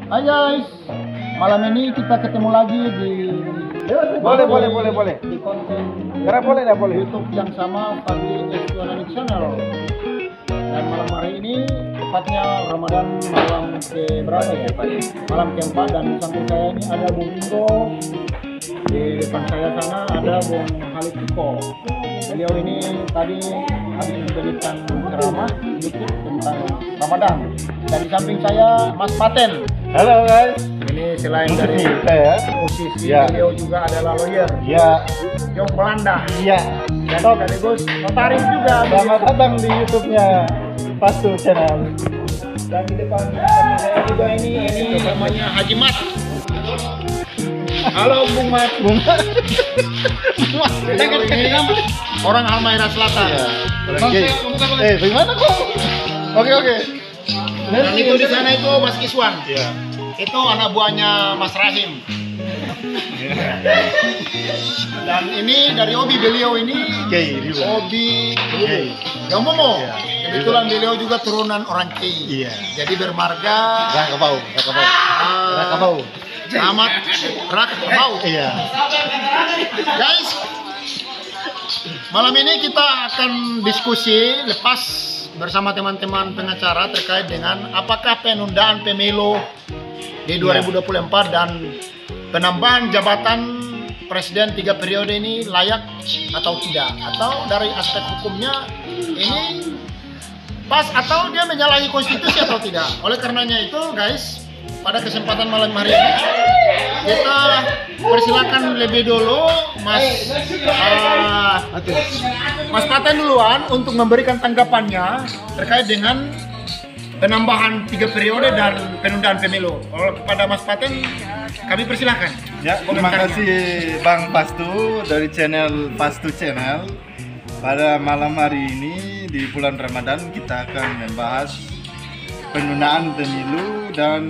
Hai guys, malam ini kita ketemu lagi di Boleh. di konten Karena boleh. YouTube yang sama Fadli Estuaran Channel. Dan malam hari ini tepatnya Ramadan malam ke berapa ya Pak? Malam keempat, dan di samping saya ini ada Bung Ringo. Di depan saya sana ada Bung Halid Iko. Beliau ini tadi habis memberikan ceramah sedikit tentang Ramadan. Dan di samping saya Mas Paten. Halo guys. Ini selain dari saya. musisi, Ya. beliau juga adalah lawyer. Ya. Jong Belanda. Iya. Dan sekaligus notaris juga. Selamat datang di YouTube-nya Pastu Channel. Dan di depan saya juga ini namanya Haji Mat. Halo Bung Mat. Beliau ini orang Halmahera Selatan. Bagaimana kok? Oke. Dan itu di sana itu Mas Kiswan. Ya. Itu anak buahnya Mas Rahim. Dan ini dari hobi beliau ini hobi Gamomo. Iya. Kebetulan beliau juga turunan orang Kei. Iya. Jadi bermarga Rakabau. amat Rakabau. Iya. Guys, malam ini kita akan diskusi lepas bersama teman-teman pengacara terkait dengan apakah penundaan pemilu di 2024 dan penambahan jabatan presiden 3 periode ini layak atau tidak, atau dari aspek hukumnya ini pas atau dia menyalahi konstitusi atau tidak. Oleh karenanya itu guys, pada kesempatan malam hari ini kita persilakan lebih dulu Mas Paten duluan untuk memberikan tanggapannya terkait dengan penambahan 3 periode dan penundaan pemilu. Kepada Mas Paten kami persilakan. Ya, terima kasih Bang Pastu dari channel Pastu Channel. Pada malam hari ini di bulan Ramadan kita akan membahas penundaan pemilu dan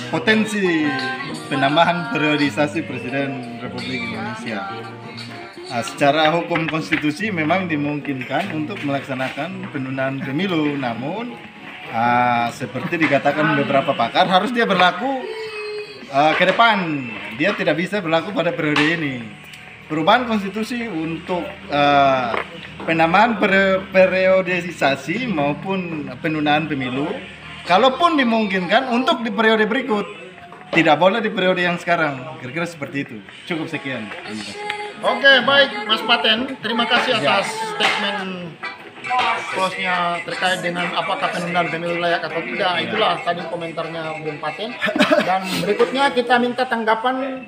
potensi penambahan periodisasi Presiden Republik Indonesia. Secara hukum konstitusi memang dimungkinkan untuk melaksanakan penundaan pemilu, namun seperti dikatakan beberapa pakar harus dia berlaku ke depan. Dia tidak bisa berlaku pada periode ini. Perubahan konstitusi untuk penambahan periodisasi maupun penundaan pemilu, kalaupun dimungkinkan untuk di periode berikut, tidak boleh di periode yang sekarang. Kira-kira seperti itu. Cukup sekian. Oke, baik Mas Paten, terima kasih atas statement close-nya terkait dengan apakah penundaan pemilu layak atau tidak. Itulah tadi komentarnya Bung Paten. Dan berikutnya kita minta tanggapan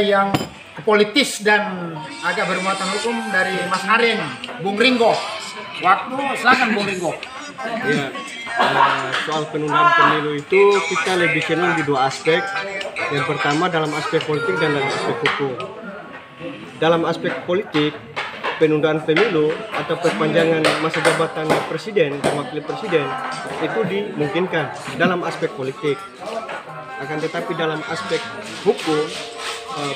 yang politis dan agak bermuatan hukum dari Mas Harin, Bung Ringo. Waktu silakan Bung Ringo. Ya, soal penundaan pemilu itu kita lebih cenderung di dua aspek. Yang pertama dalam aspek politik dan dalam aspek hukum. Dalam aspek politik, penundaan pemilu atau perpanjangan masa jabatan presiden dan wakil presiden itu dimungkinkan dalam aspek politik. Akan tetapi dalam aspek hukum,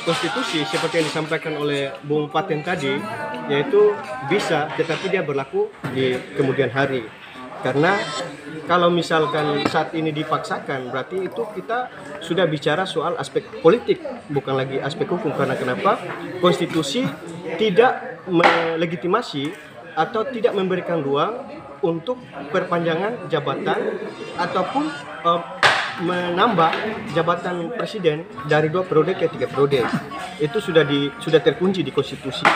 konstitusi seperti yang disampaikan oleh Bung Paten tadi, yaitu bisa tetapi dia berlaku di kemudian hari. Karena kalau misalkan saat ini dipaksakan, berarti itu kita sudah bicara soal aspek politik, bukan lagi aspek hukum. Karena kenapa? Konstitusi tidak melegitimasi atau tidak memberikan ruang untuk perpanjangan jabatan ataupun menambah jabatan presiden dari 2 periode ke 3 periode. Itu sudah terkunci di konstitusi.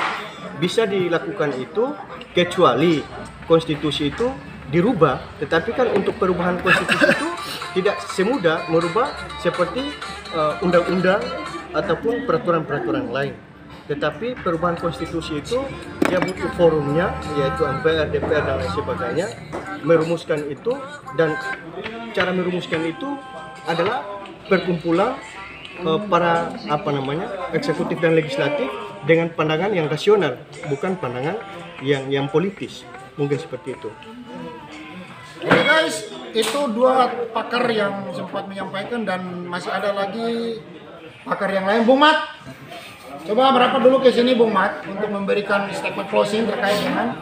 Bisa dilakukan itu kecuali konstitusi itu dirubah, tetapi kan untuk perubahan konstitusi itu tidak semudah merubah seperti undang-undang ataupun peraturan-peraturan lain. Tetapi perubahan konstitusi itu dia butuh forumnya, yaitu MPR, DPR dan lain sebagainya, merumuskan itu, dan cara merumuskan itu adalah perkumpulan para eksekutif dan legislatif dengan pandangan yang rasional, bukan pandangan yang politis. Mungkin seperti itu. Oke guys, itu 2 pakar yang sempat menyampaikan dan masih ada lagi pakar yang lain. Bung Mat, coba berapa dulu ke sini Bung Mat untuk memberikan statement closing terkait dengan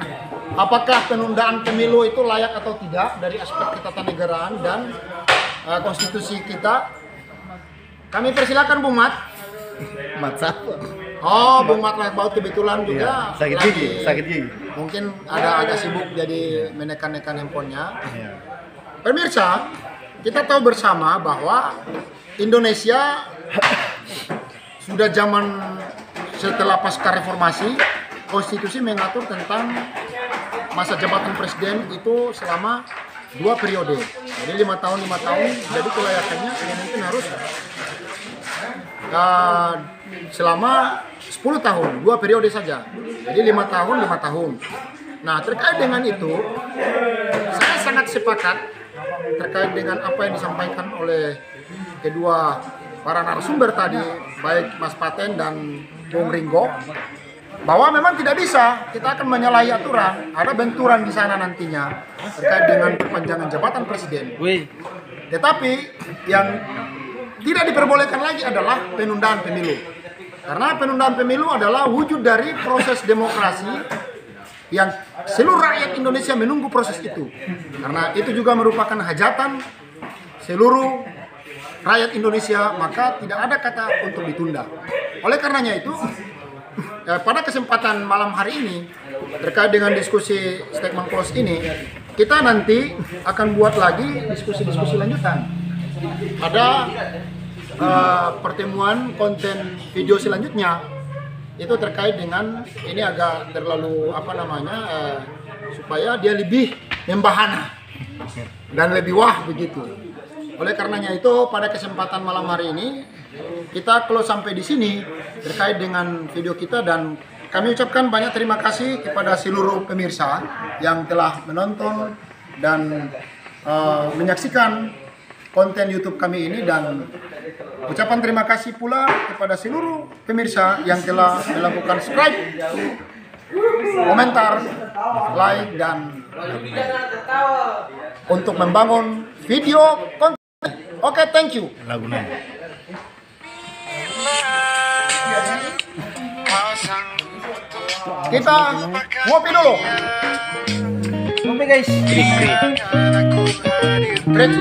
apakah penundaan pemilu itu layak atau tidak dari aspek ketatanegaraan dan konstitusi kita. Kami persilakan Bung Mat. Mat siapa? Oh, Bung Mat Baut kebetulan juga Iya, sakit lagi- gigi, sakit gigi. Mungkin agak sibuk jadi menekan-nekan handphonenya. Iya. Pemirsa, kita tahu bersama bahwa Indonesia sudah zaman setelah pasca reformasi, konstitusi mengatur tentang masa jabatan presiden itu selama 2 periode. Jadi 5 tahun. Jadi kelayakannya mungkin harus selama 10 tahun, 2 periode saja. Jadi 5 tahun. Nah, terkait dengan itu, saya sangat sepakat terkait dengan apa yang disampaikan oleh kedua para narasumber tadi, baik Mas Paten dan Bung Ringo, bahwa memang tidak bisa kita akan menyalahi aturan. Ada benturan di sana nantinya terkait dengan perpanjangan jabatan presiden. Tetapi yang tidak diperbolehkan lagi adalah penundaan pemilu. Karena penundaan pemilu adalah wujud dari proses demokrasi yang seluruh rakyat Indonesia menunggu proses itu. Karena itu juga merupakan hajatan seluruh rakyat Indonesia, maka tidak ada kata untuk ditunda. Oleh karenanya itu, pada kesempatan malam hari ini, terkait dengan diskusi statement close ini, kita nanti akan buat lagi diskusi-diskusi lanjutan. Ada pertemuan konten video selanjutnya, itu terkait dengan ini agak terlalu supaya dia lebih membahana dan lebih wah begitu. Oleh karenanya itu pada kesempatan malam hari ini kita close sampai di sini terkait dengan video kita, dan kami ucapkan banyak terima kasih kepada seluruh pemirsa yang telah menonton dan menyaksikan konten YouTube kami ini, dan ucapan terima kasih pula kepada seluruh pemirsa yang telah melakukan subscribe, komentar, like, dan untuk membangun video konten. Oke, thank you. Lagunya. Kita ngopi dulu. Oke guys. Break.